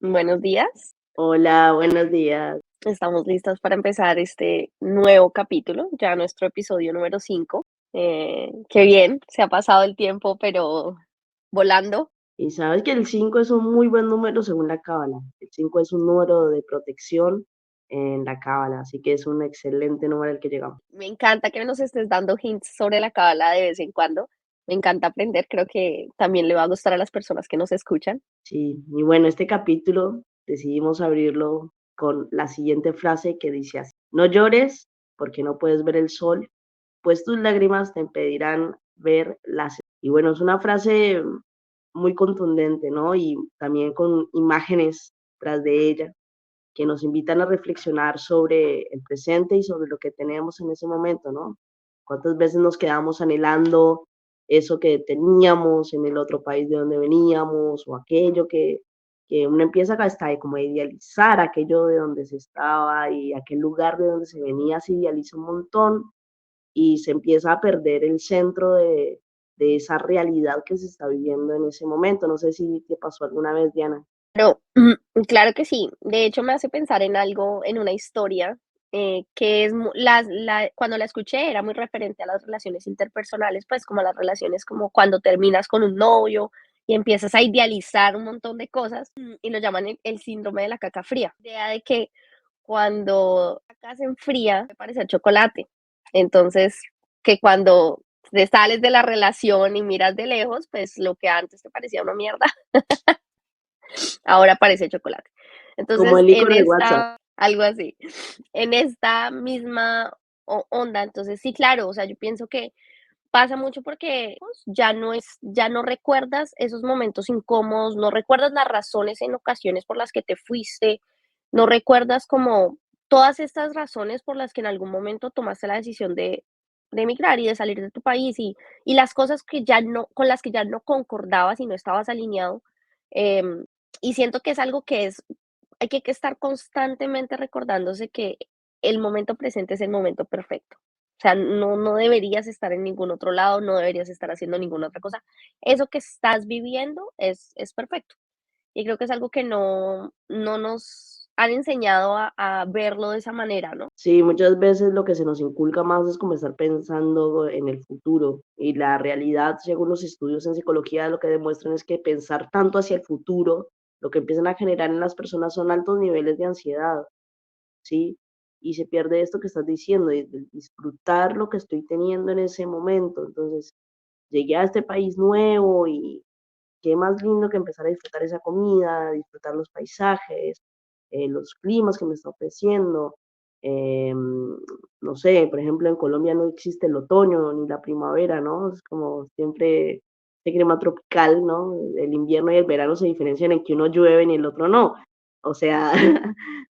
Buenos días, Hola, buenos días. estamos listas para empezar este nuevo capítulo, ya nuestro episodio número 5. Qué bien, se ha pasado el tiempo, pero volando. Y sabes que el 5 es un muy buen número según la cábala. El 5 es un número de protección en la cábala, así que es un excelente número al que llegamos. Me encanta que nos estés dando hints sobre la cábala de vez en cuando. Me encanta aprender, creo que también le va a gustar a las personas que nos escuchan. Sí, y bueno, este capítulo decidimos abrirlo con la siguiente frase que dice así: no llores porque no puedes ver el sol, pues tus lágrimas te impedirán ver las... Y bueno, es una frase muy contundente, ¿no? Y también con imágenes tras de ella que nos invitan a reflexionar sobre el presente y sobre lo que tenemos en ese momento, ¿no? ¿Cuántas veces nos quedamos anhelando eso que teníamos en el otro país de donde veníamos o aquello que uno empieza hasta como a idealizar aquello de donde se estaba y aquel lugar de donde se venía, se idealiza un montón y se empieza a perder el centro de esa realidad que se está viviendo en ese momento. No sé si te pasó alguna vez, Diana. Pero claro que sí. De hecho, me hace pensar en algo, en una historia que es cuando la escuché era muy referente a las relaciones interpersonales, pues como las relaciones como cuando terminas con un novio y empiezas a idealizar un montón de cosas y lo llaman el síndrome de la caca fría. La idea de que cuando la caca se enfría, te parece el chocolate. Entonces, que cuando te sales de la relación y miras de lejos, pues lo que antes te parecía una mierda ahora parece chocolate. Como Entonces, el en icono de WhatsApp. esta, algo así, en esta misma onda, entonces sí, claro, o sea, yo pienso que pasa mucho porque pues, ya no recuerdas esos momentos incómodos, no recuerdas las razones en ocasiones por las que te fuiste, no recuerdas como todas estas razones por las que en algún momento tomaste la decisión de emigrar y de salir de tu país y las cosas que ya no, con las que ya no concordabas y no estabas alineado. em, y siento que es algo que hay que estar constantemente recordándose que el momento presente es el momento perfecto. O sea, no deberías estar en ningún otro lado, no deberías estar haciendo ninguna otra cosa. Eso que estás viviendo es perfecto. Y creo que es algo que no nos han enseñado a verlo de esa manera, ¿no? Sí, muchas veces lo que se nos inculca más es como estar pensando en el futuro y la realidad, según los estudios en psicología, lo que demuestran es que pensar tanto hacia el futuro, lo que empiezan a generar en las personas son altos niveles de ansiedad, ¿sí? Y se pierde esto que estás diciendo, de disfrutar lo que estoy teniendo en ese momento. Entonces, llegué a este país nuevo y qué más lindo que empezar a disfrutar esa comida, disfrutar los paisajes, los climas que me está ofreciendo. No sé, por ejemplo, en Colombia no existe el otoño ni la primavera, ¿no? Es como siempre este clima tropical, ¿no? El invierno y el verano se diferencian en que uno llueve y el otro no. O sea,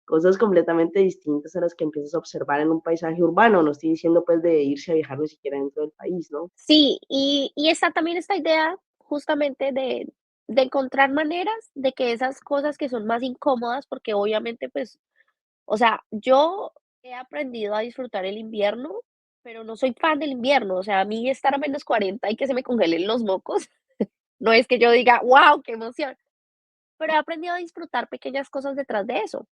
cosas completamente distintas a las que empiezas a observar en un paisaje urbano. No estoy diciendo pues de irse a viajar ni siquiera dentro del país, ¿no? Sí, y está también esta idea justamente de encontrar maneras de que esas cosas que son más incómodas, porque obviamente, pues, o sea, yo he aprendido a disfrutar el invierno, pero no soy fan del invierno. O sea, a mí estar a -40 y que se me congelen los mocos, no es que yo diga: "Guau, qué emoción", pero he aprendido a disfrutar pequeñas cosas detrás de eso.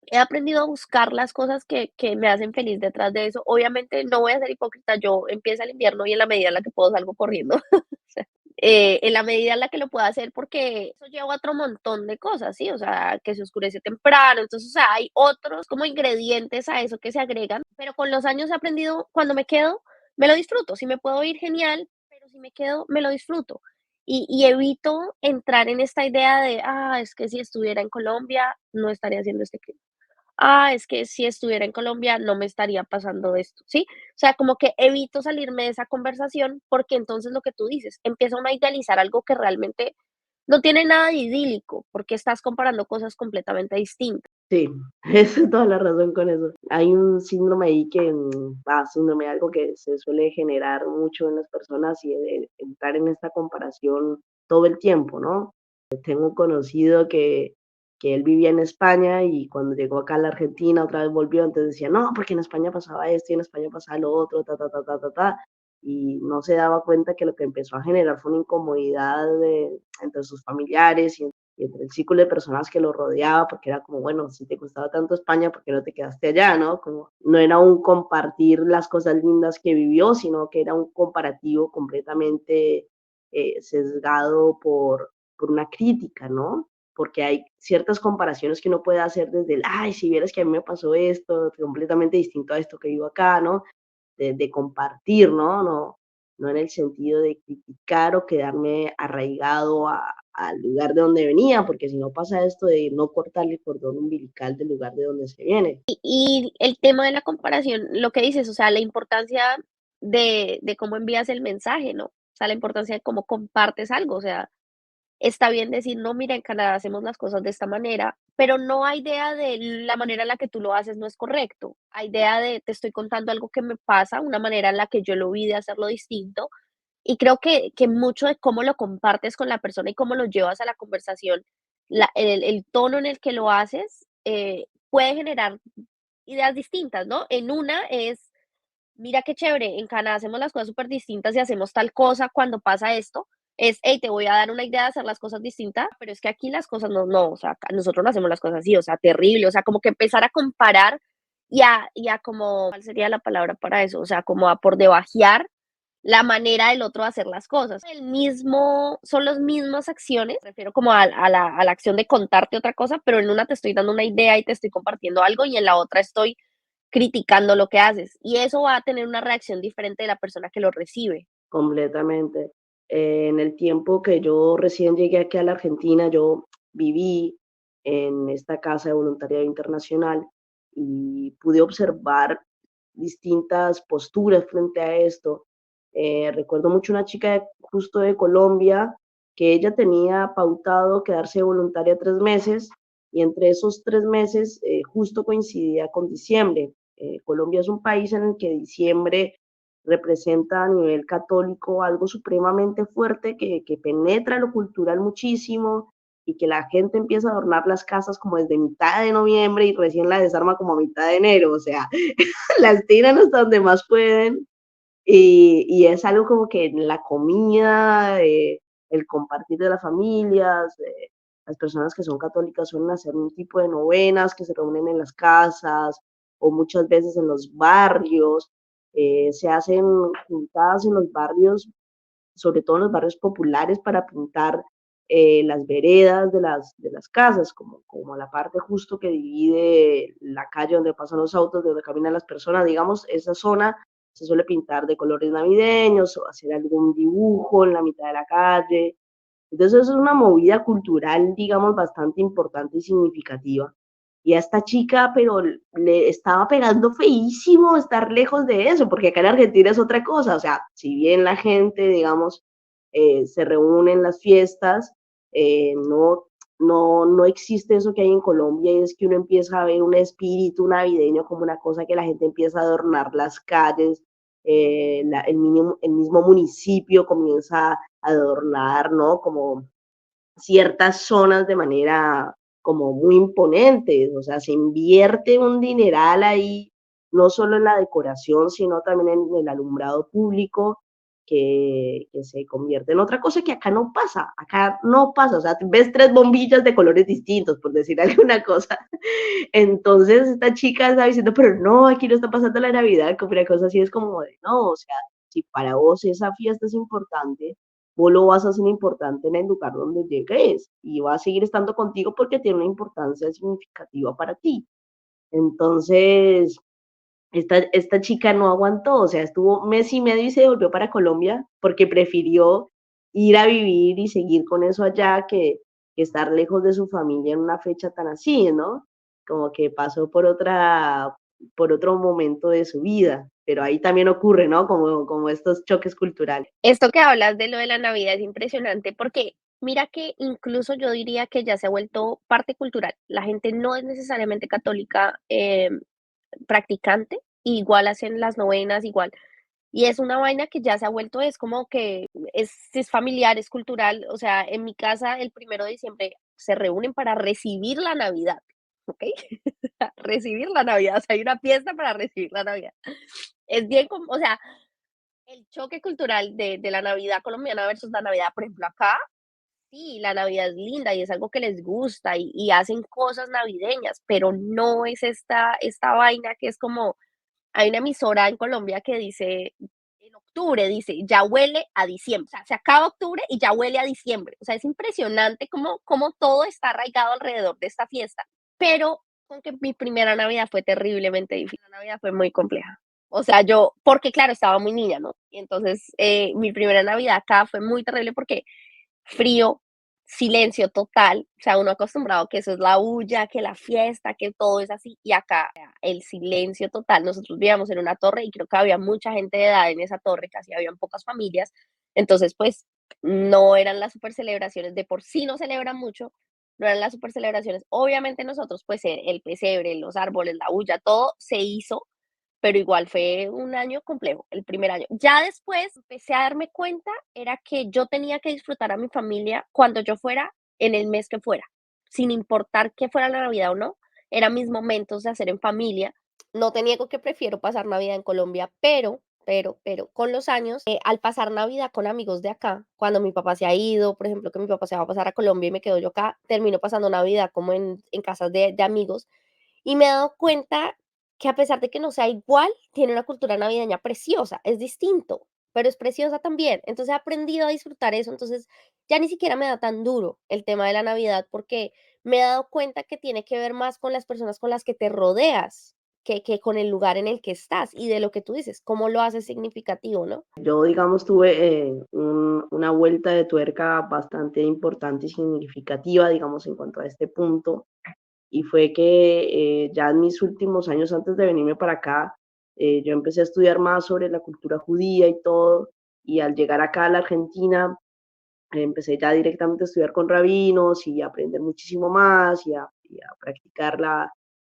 He aprendido a buscar las cosas que me hacen feliz detrás de eso. Obviamente, no voy a ser hipócrita, yo empieza el invierno y en la medida en la que puedo salgo corriendo. En la medida en la que lo pueda hacer, porque eso lleva a otro montón de cosas, ¿sí? O sea, que se oscurece temprano, entonces, o sea, hay otros como ingredientes a eso que se agregan, pero con los años he aprendido, cuando me quedo, me lo disfruto, si me puedo ir, genial, pero si me quedo, me lo disfruto. Y evito entrar en esta idea de, es que si estuviera en Colombia, no estaría haciendo este clima. Es que si estuviera en Colombia no me estaría pasando esto, ¿sí? O sea, como que evito salirme de esa conversación porque entonces lo que tú dices, empieza uno a idealizar algo que realmente no tiene nada de idílico, porque estás comparando cosas completamente distintas. Sí, es toda la razón con eso. Hay un síndrome ahí que, síndrome, algo que se suele generar mucho en las personas y entrar en esta comparación todo el tiempo, ¿no? Tengo un conocido que él vivía en España y cuando llegó acá a la Argentina otra vez volvió, entonces decía, no, porque en España pasaba esto y en España pasaba lo otro, ta, ta, ta, ta, ta, ta, y no se daba cuenta que lo que empezó a generar fue una incomodidad entre sus familiares y y entre el círculo de personas que lo rodeaba, porque era como, bueno, si te gustaba tanto España, ¿por qué no te quedaste allá, no? Como no era un compartir las cosas lindas que vivió, sino que era un comparativo completamente sesgado por una crítica, ¿no? Porque hay ciertas comparaciones que uno puede hacer desde el, ay, si vieras que a mí me pasó esto, completamente distinto a esto que vivo acá, ¿no? De compartir, ¿no? No en el sentido de criticar o quedarme arraigado al lugar de donde venía, porque si no pasa esto de no cortarle el cordón umbilical del lugar de donde se viene. Y el tema de la comparación, lo que dices, o sea, la importancia de cómo envías el mensaje, ¿no? O sea, la importancia de cómo compartes algo, o sea, está bien decir: "No, mira, en Canadá hacemos las cosas de esta manera", pero no hay idea de la manera en la que tú lo haces no es correcto. Hay idea de te estoy contando algo que me pasa, una manera en la que yo lo vi de hacerlo distinto, y creo que mucho de cómo lo compartes con la persona y cómo lo llevas a la conversación, el tono en el que lo haces, puede generar ideas distintas, ¿no? En una es, mira qué chévere, en Canadá hacemos las cosas súper distintas y hacemos tal cosa cuando pasa esto. Es, hey, te voy a dar una idea de hacer las cosas distintas, pero es que aquí las cosas no, o sea, acá nosotros no hacemos las cosas así, o sea, terrible, o sea, como que empezar a comparar y a como, ¿cuál sería la palabra para eso? O sea, como a por debajear la manera del otro de hacer las cosas. Son las mismas acciones, refiero como a la acción de contarte otra cosa, pero en una te estoy dando una idea y te estoy compartiendo algo y en la otra estoy criticando lo que haces. Y eso va a tener una reacción diferente de la persona que lo recibe. Completamente. En el tiempo que yo recién llegué aquí a la Argentina, yo viví en esta casa de voluntariado internacional y pude observar distintas posturas frente a esto. Recuerdo mucho una chica justo de Colombia que ella tenía pautado quedarse voluntaria 3 meses y entre esos 3 meses justo coincidía con diciembre. Colombia es un país en el que diciembre representa a nivel católico algo supremamente fuerte que penetra lo cultural muchísimo y que la gente empieza a adornar las casas como desde mitad de noviembre y recién la desarma como a mitad de enero, o sea, las tiran hasta donde más pueden y es algo como que la comida, el compartir de las familias, las personas que son católicas suelen hacer un tipo de novenas que se reúnen en las casas o muchas veces en los barrios. Se hacen juntadas en los barrios, sobre todo en los barrios populares, para pintar las veredas de las casas, como la parte justo que divide la calle donde pasan los autos, de donde caminan las personas, digamos, esa zona se suele pintar de colores navideños o hacer algún dibujo en la mitad de la calle. Entonces, eso es una movida cultural, digamos, bastante importante y significativa. Y a esta chica, pero le estaba pegando feísimo estar lejos de eso, porque acá en Argentina es otra cosa. O sea, si bien la gente, digamos, se reúne en las fiestas, no existe eso que hay en Colombia, y es que uno empieza a ver un espíritu navideño como una cosa que la gente empieza a adornar las calles, el mismo municipio comienza a adornar, ¿no? Como ciertas zonas de manera como muy imponente, o sea, se invierte un dineral ahí, no solo en la decoración, sino también en el alumbrado público, que se convierte en otra cosa que acá no pasa, o sea, ves 3 bombillas de colores distintos, por decir alguna cosa. Entonces esta chica está diciendo, pero no, aquí no está pasando la Navidad, como una cosa así, es como de, no, o sea, si para vos esa fiesta es importante, vos lo vas a hacer importante en el lugar donde llegues y va a seguir estando contigo porque tiene una importancia significativa para ti. Entonces, esta chica no aguantó, o sea, estuvo mes y medio y se volvió para Colombia porque prefirió ir a vivir y seguir con eso allá que estar lejos de su familia en una fecha tan así, ¿no? Como que pasó por otro momento de su vida, pero ahí también ocurre, ¿no? Como estos choques culturales. Esto que hablas de lo de la Navidad es impresionante porque mira que incluso yo diría que ya se ha vuelto parte cultural. La gente no es necesariamente católica practicante, igual hacen las novenas, igual. Y es una vaina que ya se ha vuelto, es como que es familiar, es cultural. O sea, en mi casa el 1 de diciembre se reúnen para recibir la Navidad, ¿ok? Recibir la Navidad, o sea, hay una fiesta para recibir la Navidad. Es bien como, o sea, el choque cultural de la Navidad colombiana versus la Navidad, por ejemplo, acá, Sí, la Navidad es linda y es algo que les gusta y hacen cosas navideñas, pero no es esta vaina que es como hay una emisora en Colombia que dice, en octubre, dice, ya huele a diciembre, o sea, se acaba octubre y ya huele a diciembre. O sea, es impresionante cómo todo está arraigado alrededor de esta fiesta. Pero con que mi primera Navidad fue terriblemente difícil, la Navidad fue muy compleja. O sea, yo, porque claro, estaba muy niña, ¿no? Y entonces mi primera Navidad acá fue muy terrible porque frío, silencio total, o sea, uno acostumbrado que eso es la bulla, que la fiesta, que todo es así, y acá el silencio total. Nosotros vivíamos en una torre y creo que había mucha gente de edad en esa torre, casi habían pocas familias, entonces pues no eran las super celebraciones, de por sí no celebran mucho, no eran las super celebraciones. Obviamente nosotros pues el pesebre, los árboles, la bulla, todo se hizo, pero igual fue un año complejo, el primer año. Ya después empecé a darme cuenta, era que yo tenía que disfrutar a mi familia cuando yo fuera, en el mes que fuera, sin importar que fuera la Navidad o no, eran mis momentos de hacer en familia. No te niego que prefiero pasar Navidad en Colombia, pero con los años, al pasar Navidad con amigos de acá, cuando mi papá se ha ido, por ejemplo, que mi papá se va a pasar a Colombia y me quedo yo acá, termino pasando Navidad como en casas de amigos y me he dado cuenta que a pesar de que no sea igual, tiene una cultura navideña preciosa, es distinto, pero es preciosa también. Entonces he aprendido a disfrutar eso, entonces ya ni siquiera me da tan duro el tema de la Navidad porque me he dado cuenta que tiene que ver más con las personas con las que te rodeas que con el lugar en el que estás y de lo que tú dices, cómo lo haces significativo, ¿no? Yo, digamos, tuve una vuelta de tuerca bastante importante y significativa, digamos, en cuanto a este punto, y fue que ya en mis últimos años antes de venirme para acá, yo empecé a estudiar más sobre la cultura judía y todo, y al llegar acá a la Argentina, empecé ya directamente a estudiar con rabinos y a aprender muchísimo más y a practicar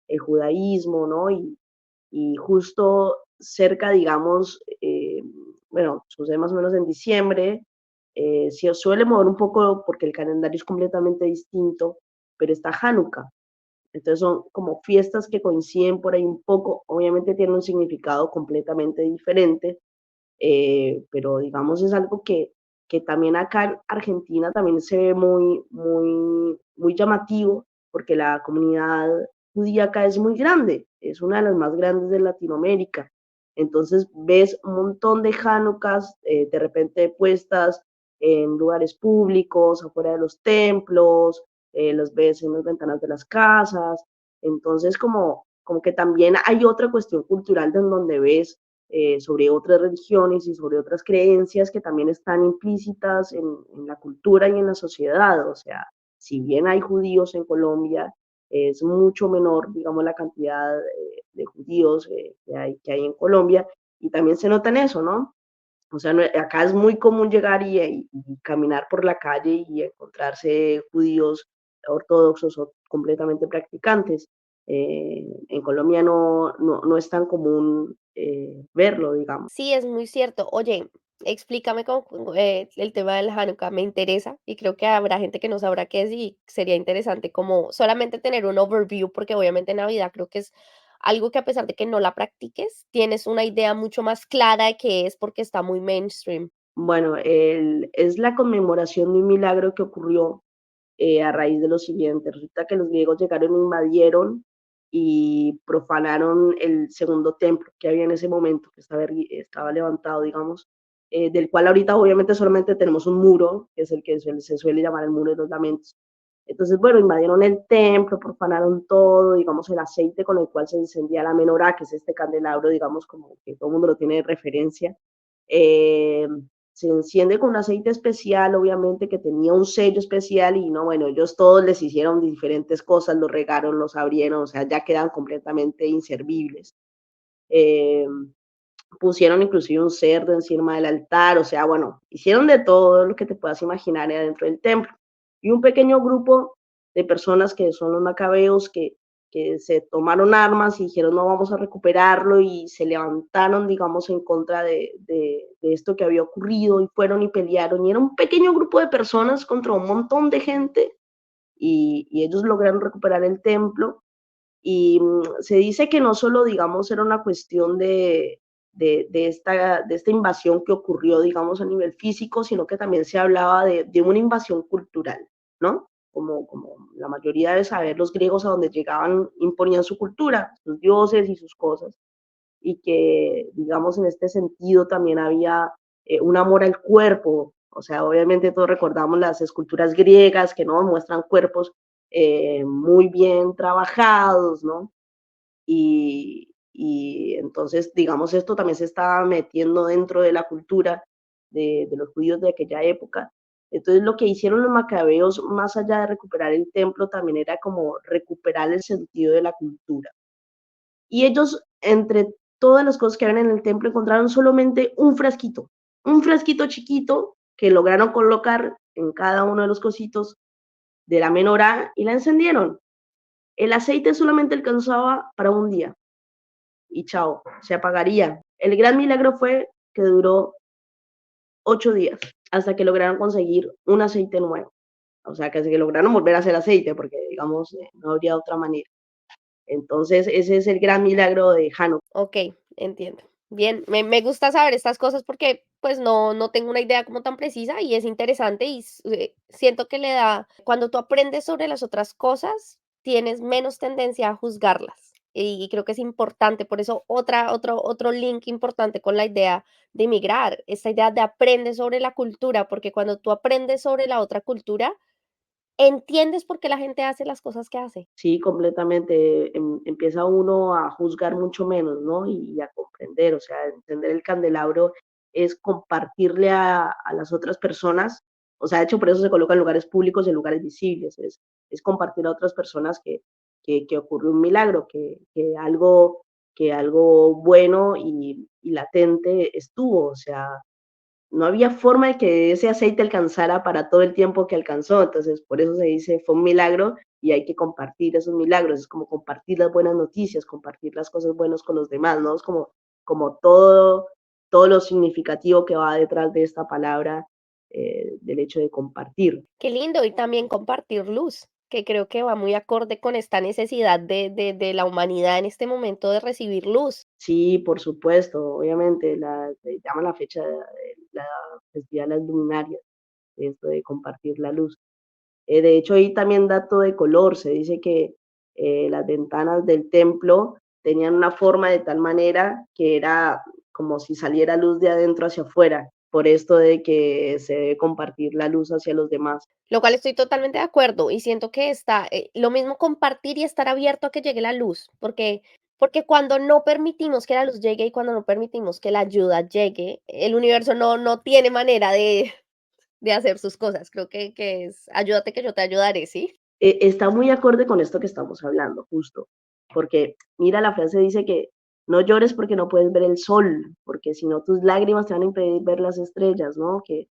el judaísmo, ¿no? Y justo cerca, digamos, bueno, sucede más o menos en diciembre, se suele mover un poco porque el calendario es completamente distinto, pero está Hanukkah. Entonces son como fiestas que coinciden por ahí un poco, obviamente tienen un significado completamente diferente, pero digamos es algo que también acá en Argentina también se ve muy llamativo, porque la comunidad judía acá es muy grande, es una de las más grandes de Latinoamérica. Entonces ves un montón de Hanukkahs de repente puestas en lugares públicos, afuera de los templos, los ves en las ventanas de las casas. Entonces como que también hay otra cuestión cultural en donde ves sobre otras religiones y sobre otras creencias que también están implícitas en la cultura y en la sociedad. O sea, si bien hay judíos en Colombia, es mucho menor, digamos, la cantidad de judíos que hay en Colombia y también se nota en eso, ¿no? O sea, acá es muy común llegar y caminar por la calle y encontrarse judíos ortodoxos o completamente practicantes. En Colombia no es tan común verlo, digamos. Sí, es muy cierto. Oye, explícame el tema del Hanukkah, me interesa y creo que habrá gente que no sabrá qué es y sería interesante como solamente tener un overview, porque obviamente Navidad creo que es algo que a pesar de que no la practiques, tienes una idea mucho más clara de qué es porque está muy mainstream. Bueno, es la conmemoración de un milagro que ocurrió a raíz de lo siguiente. Resulta que los griegos llegaron, invadieron y profanaron el segundo templo que había en ese momento, que estaba levantado, digamos, del cual ahorita obviamente solamente tenemos un muro, que es el que se suele llamar el muro de los lamentos. Entonces, bueno, invadieron el templo, profanaron todo, digamos, el aceite con el cual se encendía la menorá, que es este candelabro, digamos, como que todo el mundo lo tiene de referencia. Eh, Se enciende con un aceite especial, obviamente, que tenía un sello especial y no, bueno, ellos todos les hicieron diferentes cosas, los regaron, los abrieron, o sea, ya quedan completamente inservibles. Eh, Pusieron inclusive un cerdo encima del altar, o sea, bueno, hicieron de todo lo que te puedas imaginar adentro del templo. Y un pequeño grupo de personas que son los macabeos que se tomaron armas y dijeron no vamos a recuperarlo y se levantaron, digamos, en contra de esto que había ocurrido y fueron y pelearon. Y era un pequeño grupo de personas contra un montón de gente y ellos lograron recuperar el templo. Y se dice que no solo, digamos, era una cuestión de esta invasión que ocurrió, digamos, a nivel físico, sino que también se hablaba de una invasión cultural, ¿no? Como la mayoría debe saber, los griegos a donde llegaban imponían su cultura, sus dioses y sus cosas, y que, digamos, en este sentido también había un amor al cuerpo. O sea, obviamente todos recordamos las esculturas griegas que no muestran cuerpos muy bien trabajados, ¿no? Y entonces, digamos, esto también se estaba metiendo dentro de la cultura de los judíos de aquella época. Entonces, lo que hicieron los macabeos, más allá de recuperar el templo, también era como recuperar el sentido de la cultura. Y ellos, entre todas las cosas que habían en el templo, encontraron solamente un frasquito chiquito que lograron colocar en cada uno de los cositos de la menorá y la encendieron. El aceite solamente alcanzaba para un día y chao, se apagaría. El gran milagro fue que duró 8 días hasta que lograron conseguir un aceite nuevo. O sea, que hasta que lograron volver a hacer aceite, porque digamos, no habría otra manera. Entonces, ese es el gran milagro de Hanukkah. Ok, entiendo. Bien, me gusta saber estas cosas porque pues no tengo una idea como tan precisa y es interesante y siento que le da, cuando tú aprendes sobre las otras cosas, tienes menos tendencia a juzgarlas. Y creo que es importante, por eso otro link importante con la idea de migrar, esta idea de aprender sobre la cultura, porque cuando tú aprendes sobre la otra cultura, entiendes por qué la gente hace las cosas que hace. Sí, completamente. Empieza uno a juzgar mucho menos, ¿no? Y a comprender, o sea, entender el candelabro es compartirle a las otras personas, o sea, de hecho, por eso se coloca en lugares públicos y en lugares visibles, es compartir a otras personas que ocurrió un milagro, que algo bueno y latente estuvo, o sea, no había forma de que ese aceite alcanzara para todo el tiempo que alcanzó. Entonces, por eso se dice, fue un milagro y hay que compartir esos milagros. Es como compartir las buenas noticias, compartir las cosas buenas con los demás, ¿no? Es como todo lo significativo que va detrás de esta palabra, del hecho de compartir. Qué lindo, y también compartir luz, que creo que va muy acorde con esta necesidad de la humanidad en este momento de recibir luz. Sí, por supuesto, obviamente, se llama la fecha, la festividad de las luminarias, esto de compartir la luz. De hecho, hay también dato de color, se dice que las ventanas del templo tenían una forma de tal manera que era como si saliera luz de adentro hacia afuera, por esto de que se debe compartir la luz hacia los demás. Lo cual estoy totalmente de acuerdo y siento que está lo mismo compartir y estar abierto a que llegue la luz, porque cuando no permitimos que la luz llegue y cuando no permitimos que la ayuda llegue, el universo no tiene manera de hacer sus cosas. Creo que es ayúdate que yo te ayudaré, ¿sí? Está muy acorde con esto que estamos hablando, justo, porque mira, la frase dice que no llores porque no puedes ver el sol, porque si no tus lágrimas te van a impedir ver las estrellas, ¿no? Que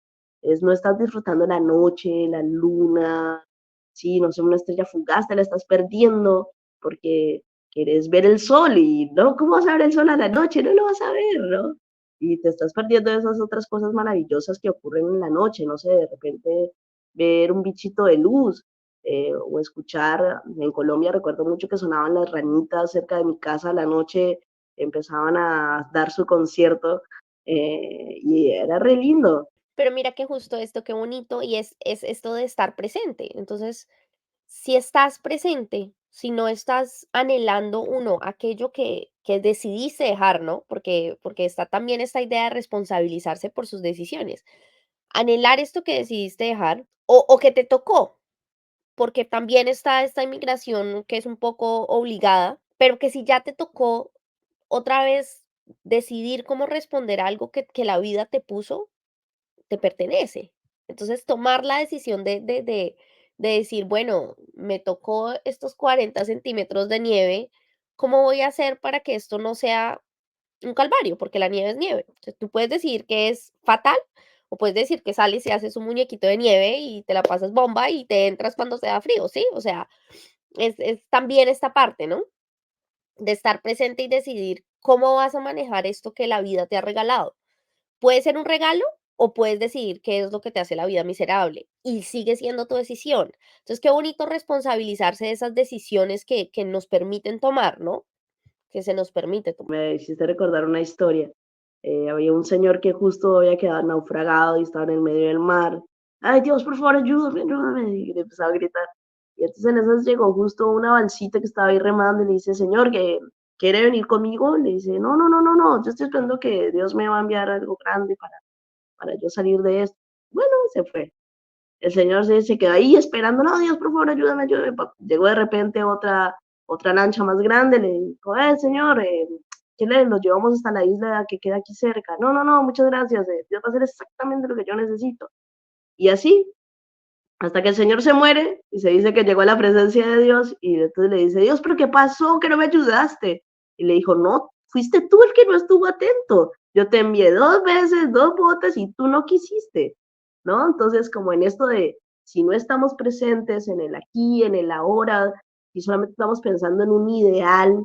es, no estás disfrutando la noche, la luna, sí, no sé, una estrella fugaz, te la estás perdiendo porque quieres ver el sol y no, ¿cómo vas a ver el sol a la noche? No lo vas a ver, ¿no? Y te estás perdiendo de esas otras cosas maravillosas que ocurren en la noche, no sé, de repente ver un bichito de luz, o escuchar, en Colombia recuerdo mucho que sonaban las ranitas cerca de mi casa a la noche, empezaban a dar su concierto y era re lindo. Pero mira que justo esto, qué bonito, y es esto de estar presente. Entonces, si estás presente, si no estás anhelando, uno, aquello que decidiste dejar, ¿no? Porque está también esta idea de responsabilizarse por sus decisiones. Anhelar esto que decidiste dejar o que te tocó, porque también está esta inmigración que es un poco obligada, pero que si ya te tocó otra vez decidir cómo responder a algo que la vida te puso, te pertenece. Entonces, tomar la decisión de decir, bueno, me tocó estos 40 centímetros de nieve, ¿cómo voy a hacer para que esto no sea un calvario? Porque la nieve es nieve. Entonces, tú puedes decir que es fatal o puedes decir que sales y haces un muñequito de nieve y te la pasas bomba y te entras cuando sea frío, ¿sí? O sea, es también esta parte, ¿no? De estar presente y decidir cómo vas a manejar esto que la vida te ha regalado. Puede ser un regalo o puedes decidir qué es lo que te hace la vida miserable y sigue siendo tu decisión. Entonces, qué bonito responsabilizarse de esas decisiones que nos permiten tomar, ¿no? Que se nos permite tomar. Me hiciste recordar una historia. Había un señor que justo había quedado naufragado y estaba en el medio del mar. Ay, Dios, por favor, ayúdame, ayúdame. Y le empezaba a gritar. Y entonces en esas llegó justo una balsita que estaba ahí remando y le dice, señor, que quiere venir conmigo. Le dice, no, no, no, no, no, yo estoy esperando que Dios me va a enviar algo grande para yo salir de esto. Bueno, se fue. El señor se quedó ahí esperando, no, Dios, por favor, ayúdame, ayúdame. Llegó de repente otra lancha más grande, le dijo, señor, ¿qué le nos llevamos hasta la isla que queda aquí cerca? No, no, no, muchas gracias, Dios va a hacer exactamente lo que yo necesito. Y así, hasta que el señor se muere y se dice que llegó a la presencia de Dios y entonces le dice, Dios, pero ¿qué pasó? Que no me ayudaste. Y le dijo, no, fuiste tú el que no estuvo atento. Yo te envié 2 veces, 2 botas y tú no quisiste, ¿no? Entonces, como en esto de, si no estamos presentes en el aquí, en el ahora, y solamente estamos pensando en un ideal,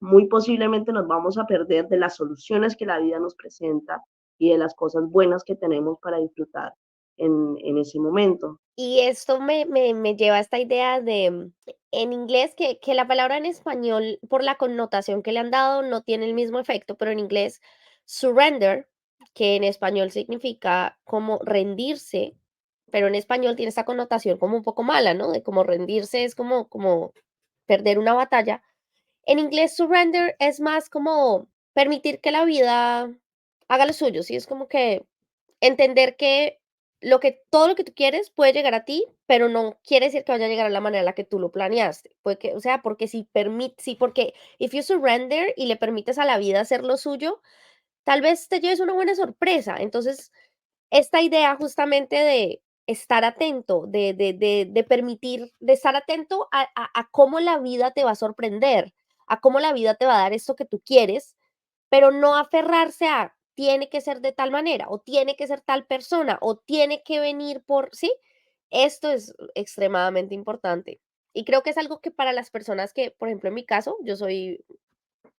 muy posiblemente nos vamos a perder de las soluciones que la vida nos presenta y de las cosas buenas que tenemos para disfrutar en ese momento. Y esto me lleva a esta idea de, en inglés, que la palabra en español, por la connotación que le han dado, no tiene el mismo efecto, pero en inglés, surrender, que en español significa como rendirse, pero en español tiene esta connotación como un poco mala, ¿no? De como rendirse es como perder una batalla. En inglés, surrender es más como permitir que la vida haga lo suyo, ¿sí? Es como que entender que todo lo que tú quieres puede llegar a ti, pero no quiere decir que vaya a llegar a la manera en la que tú lo planeaste. Puede que, o sea, porque porque if you surrender y le permites a la vida hacer lo suyo, tal vez te lleves una buena sorpresa. Entonces, esta idea justamente de estar atento, de permitir, de estar atento a cómo la vida te va a sorprender, a cómo la vida te va a dar esto que tú quieres, pero no aferrarse a tiene que ser de tal manera, o tiene que ser tal persona, o tiene que venir por, ¿sí? Esto es extremadamente importante. Y creo que es algo que para las personas que, por ejemplo, en mi caso,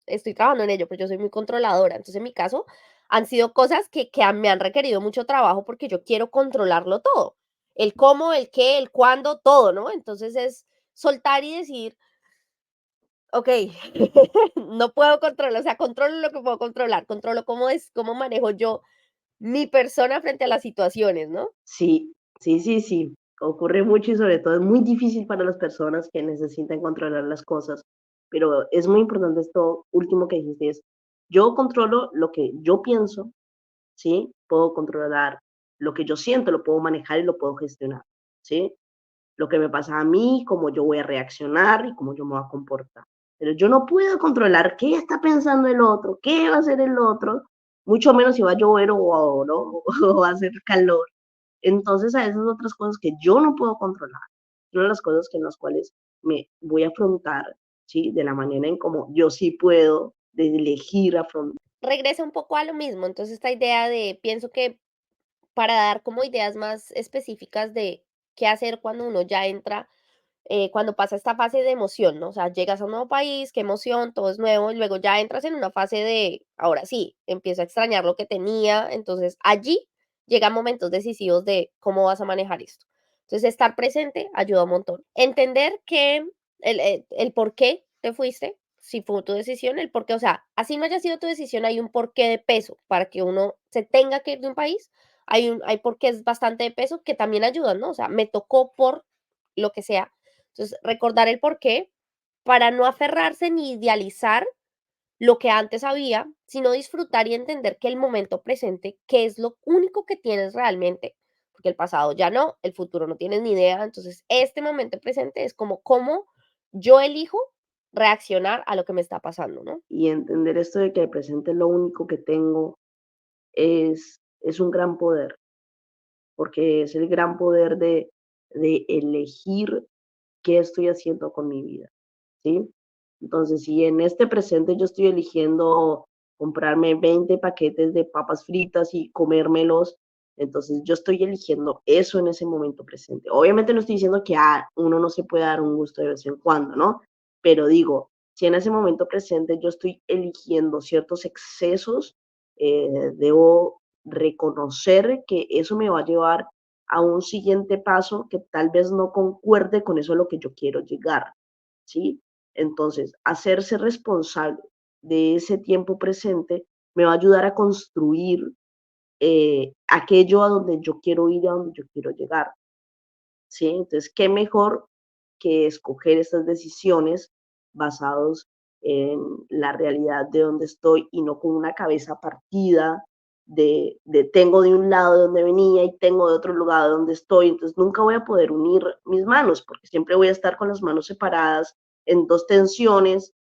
estoy trabajando en ello, pero yo soy muy controladora. Entonces, en mi caso, han sido cosas que me han requerido mucho trabajo porque yo quiero controlarlo todo. El cómo, el qué, el cuándo, todo, ¿no? Entonces es soltar y decir, ok, no puedo controlar, o sea, controlo lo que puedo controlar, controlo cómo manejo yo mi persona frente a las situaciones, ¿no? Sí, sí, sí, sí, ocurre mucho y sobre todo es muy difícil para las personas que necesitan controlar las cosas, pero es muy importante esto último que dijiste, es, yo controlo lo que yo pienso, ¿sí? Puedo controlar lo que yo siento, lo puedo manejar y lo puedo gestionar, ¿sí? Lo que me pasa a mí, cómo yo voy a reaccionar y cómo yo me voy a comportar. Pero yo no puedo controlar qué está pensando el otro, qué va a hacer el otro, mucho menos si va a llover ¿no? o va a hacer calor. Entonces, a esas otras cosas que yo no puedo controlar, son las cosas que en las cuales me voy a afrontar, ¿sí? De la manera en como yo sí puedo, de elegir afrontar. Regresa un poco a lo mismo, entonces esta idea de, pienso que para dar como ideas más específicas de qué hacer cuando uno ya entra, cuando pasa esta fase de emoción, ¿no? O sea, llegas a un nuevo país, qué emoción, todo es nuevo, y luego ya entras en una fase de, ahora sí, empiezo a extrañar lo que tenía, entonces allí llegan momentos decisivos de cómo vas a manejar esto. Entonces, estar presente ayuda un montón. Entender que el por qué te fuiste, si fue tu decisión, el por qué, o sea, así no haya sido tu decisión, hay un porqué de peso para que uno se tenga que ir de un país, hay porqués bastante de peso que también ayudan, ¿no? O sea, me tocó por lo que sea. Entonces, recordar el porqué para no aferrarse ni idealizar lo que antes había, sino disfrutar y entender que el momento presente, que es lo único que tienes realmente, porque el pasado ya no, el futuro no tienes ni idea. Entonces, este momento presente es como cómo yo elijo reaccionar a lo que me está pasando, ¿no? Y entender esto de que el presente es lo único que tengo es un gran poder, porque es el gran poder de elegir qué estoy haciendo con mi vida, ¿sí? Entonces, si en este presente yo estoy eligiendo comprarme 20 paquetes de papas fritas y comérmelos, entonces yo estoy eligiendo eso en ese momento presente. Obviamente no estoy diciendo que uno no se puede dar un gusto de vez en cuando, ¿no? Pero digo, si en ese momento presente yo estoy eligiendo ciertos excesos, debo reconocer que eso me va a llevar a un siguiente paso que tal vez no concuerde con eso a lo que yo quiero llegar, ¿sí? Entonces, hacerse responsable de ese tiempo presente me va a ayudar a construir aquello a donde yo quiero ir, a donde yo quiero llegar, ¿sí? Entonces, ¿qué mejor que escoger estas decisiones basados en la realidad de donde estoy y no con una cabeza partida de tengo de un lado de donde venía y tengo de otro lugar de donde estoy, entonces nunca voy a poder unir mis manos porque siempre voy a estar con las manos separadas en dos tensiones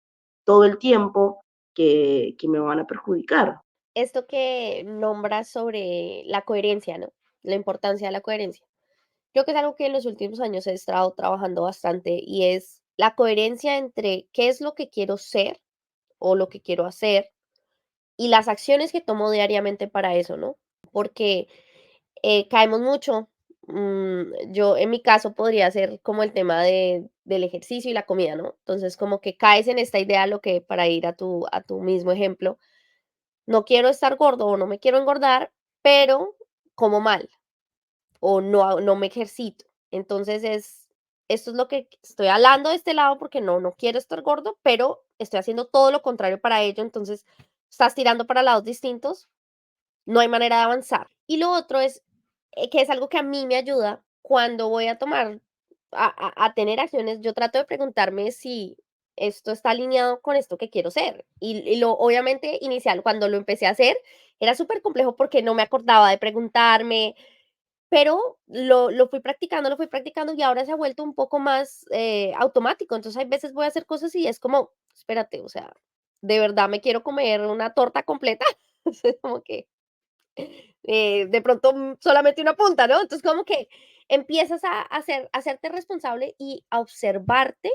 todo el tiempo que me van a perjudicar. Esto que nombras sobre la coherencia, ¿no? La importancia de la coherencia. Creo que es algo que en los últimos años he estado trabajando bastante y es la coherencia entre qué es lo que quiero ser o lo que quiero hacer y las acciones que tomo diariamente para eso, ¿no? Porque caemos mucho. Yo en mi caso podría ser como el tema del ejercicio y la comida, ¿no? Entonces como que caes en esta idea, lo que para ir a tu mismo ejemplo, no quiero estar gordo o no me quiero engordar, pero como mal o no me ejercito. Entonces esto es lo que estoy hablando de este lado porque no quiero estar gordo, pero estoy haciendo todo lo contrario para ello. Entonces estás tirando para lados distintos, no hay manera de avanzar. Y lo otro es que es algo que a mí me ayuda cuando voy a tomar, a tener acciones, yo trato de preguntarme si esto está alineado con esto que quiero ser. Y lo, obviamente, inicial, cuando lo empecé a hacer, era súper complejo porque no me acordaba de preguntarme, pero lo fui practicando y ahora se ha vuelto un poco más automático. Entonces, hay veces voy a hacer cosas y es como, espérate, o sea, de verdad me quiero comer una torta completa. Es como que de pronto, solamente una punta, ¿no? Entonces, como que empiezas a hacerte responsable y a observarte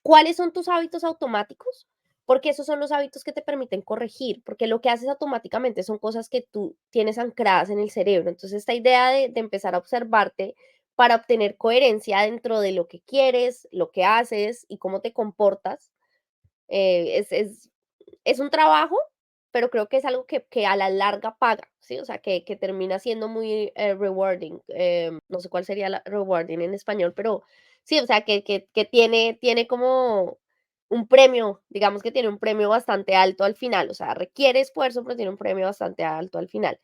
cuáles son tus hábitos automáticos, porque esos son los hábitos que te permiten corregir, porque lo que haces automáticamente son cosas que tú tienes ancladas en el cerebro. Entonces, esta idea de empezar a observarte para obtener coherencia dentro de lo que quieres, lo que haces y cómo te comportas, es un trabajo, pero creo que es algo que a la larga paga, ¿sí? O sea, que termina siendo muy, rewarding, no sé cuál sería la rewarding en español, pero sí, o sea, que tiene como un premio, digamos que tiene un premio bastante alto al final, o sea, requiere esfuerzo, pero tiene un premio bastante alto al final.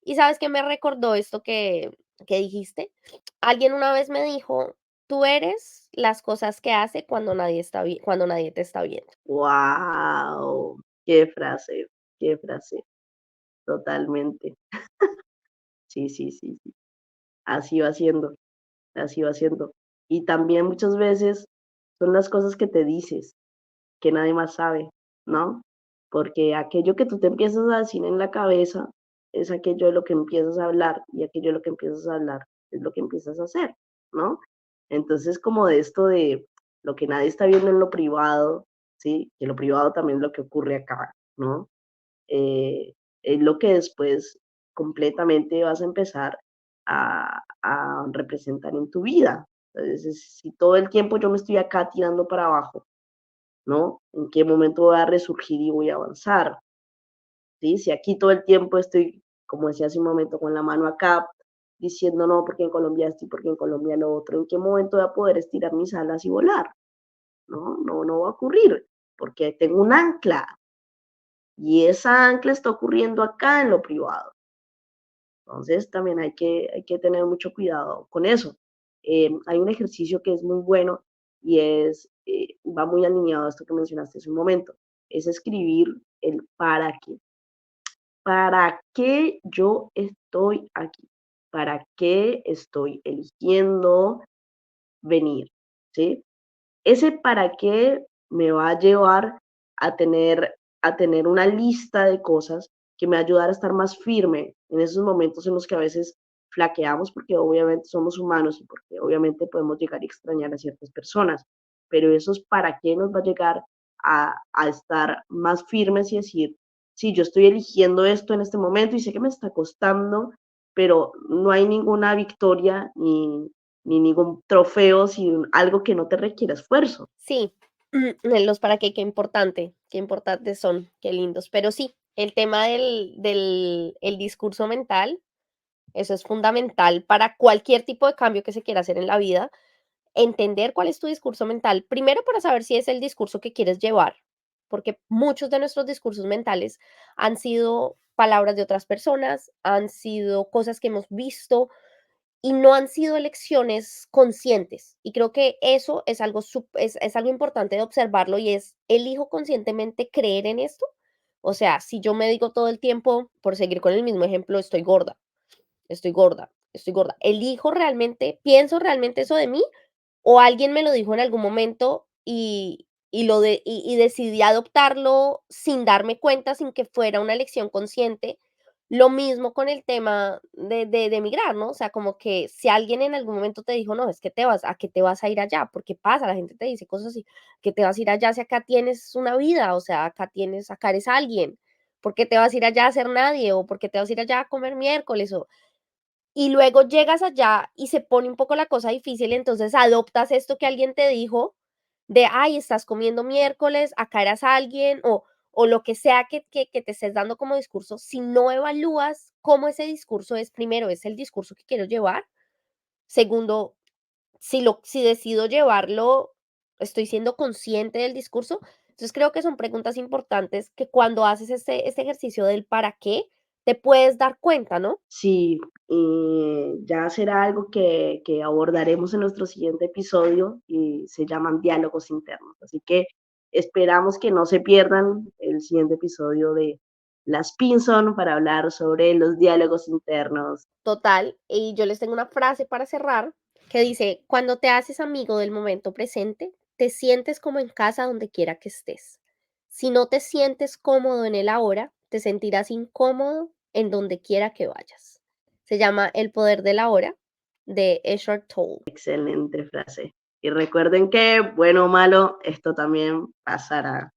¿Y sabes qué me recordó esto que dijiste? Alguien una vez me dijo: "Tú eres las cosas que hace cuando nadie te está viendo". ¡Wow! Qué frase, totalmente. Sí, sí, sí, sí. Así va siendo, así va siendo. Y también muchas veces son las cosas que te dices, que nadie más sabe, ¿no? Porque aquello que tú te empiezas a decir en la cabeza es aquello de lo que empiezas a hablar y aquello de lo que empiezas a hablar es lo que empiezas a hacer, ¿no? Entonces, como de esto de lo que nadie está viendo en lo privado, ¿sí? Que lo privado también es lo que ocurre acá, ¿no? Es lo que después completamente vas a empezar a representar en tu vida. Entonces, si todo el tiempo yo me estoy acá tirando para abajo, ¿no? ¿En qué momento voy a resurgir y voy a avanzar? ¿Sí? Si aquí todo el tiempo estoy, como decía hace un momento, con la mano acá, diciendo no, porque en Colombia esto y porque en Colombia lo otro, ¿en qué momento voy a poder estirar mis alas y volar? No, no, no va a ocurrir, porque tengo un ancla y esa ancla está ocurriendo acá en lo privado. Entonces también hay que tener mucho cuidado con eso. Hay un ejercicio que es muy bueno y va muy alineado a esto que mencionaste hace un momento, es escribir el para qué. ¿Para qué yo estoy aquí? ¿Para qué estoy eligiendo venir? ¿Sí? Ese para qué me va a llevar a tener una lista de cosas que me va a ayudar a estar más firme en esos momentos en los que a veces flaqueamos, porque obviamente somos humanos y porque obviamente podemos llegar a extrañar a ciertas personas, pero esos para qué nos va a llegar a estar más firmes y decir, sí, yo estoy eligiendo esto en este momento y sé que me está costando, pero no hay ninguna victoria ni ningún trofeo, sino algo que no te requiera esfuerzo. Sí, los para qué importantes son, qué lindos. Pero sí, el tema del el discurso mental, eso es fundamental para cualquier tipo de cambio que se quiera hacer en la vida. Entender cuál es tu discurso mental, primero para saber si es el discurso que quieres llevar, porque muchos de nuestros discursos mentales han sido palabras de otras personas, han sido cosas que hemos visto y no han sido elecciones conscientes. Y creo que eso es algo, es algo importante de observarlo y es, ¿elijo conscientemente creer en esto? O sea, si yo me digo todo el tiempo, por seguir con el mismo ejemplo, estoy gorda, estoy gorda, estoy gorda, ¿elijo realmente, pienso realmente eso de mí? ¿O alguien me lo dijo en algún momento y decidí adoptarlo sin darme cuenta, sin que fuera una elección consciente? Lo mismo con el tema de emigrar, ¿no? O sea, como que si alguien en algún momento te dijo: "No, es que te vas ¿a qué te vas a ir allá?". Porque pasa, la gente te dice cosas así, ¿que te vas a ir allá si acá tienes una vida? O sea, acá eres alguien. ¿Por qué te vas a ir allá a ser nadie? ¿O por qué te vas a ir allá a comer miércoles? Y luego llegas allá y se pone un poco la cosa difícil, entonces adoptas esto que alguien te dijo de: "Ay, estás comiendo miércoles, acá eras alguien", o lo que sea que te estés dando como discurso, si no evalúas cómo ese discurso es, primero, ¿es el discurso que quiero llevar? Segundo, si decido llevarlo, ¿estoy siendo consciente del discurso? Entonces, creo que son preguntas importantes que cuando haces este ejercicio del para qué, te puedes dar cuenta, ¿no? Sí, ya será algo que abordaremos en nuestro siguiente episodio y se llaman diálogos internos. Así que esperamos que no se pierdan el siguiente episodio de Las Pinson para hablar sobre los diálogos internos. Total, y yo les tengo una frase para cerrar que dice, cuando te haces amigo del momento presente, te sientes como en casa donde quiera que estés. Si no te sientes cómodo en el ahora, te sentirás incómodo en donde quiera que vayas. Se llama El poder de la hora de Eckhart Tolle. Excelente frase. Y recuerden que, bueno o malo, esto también pasará.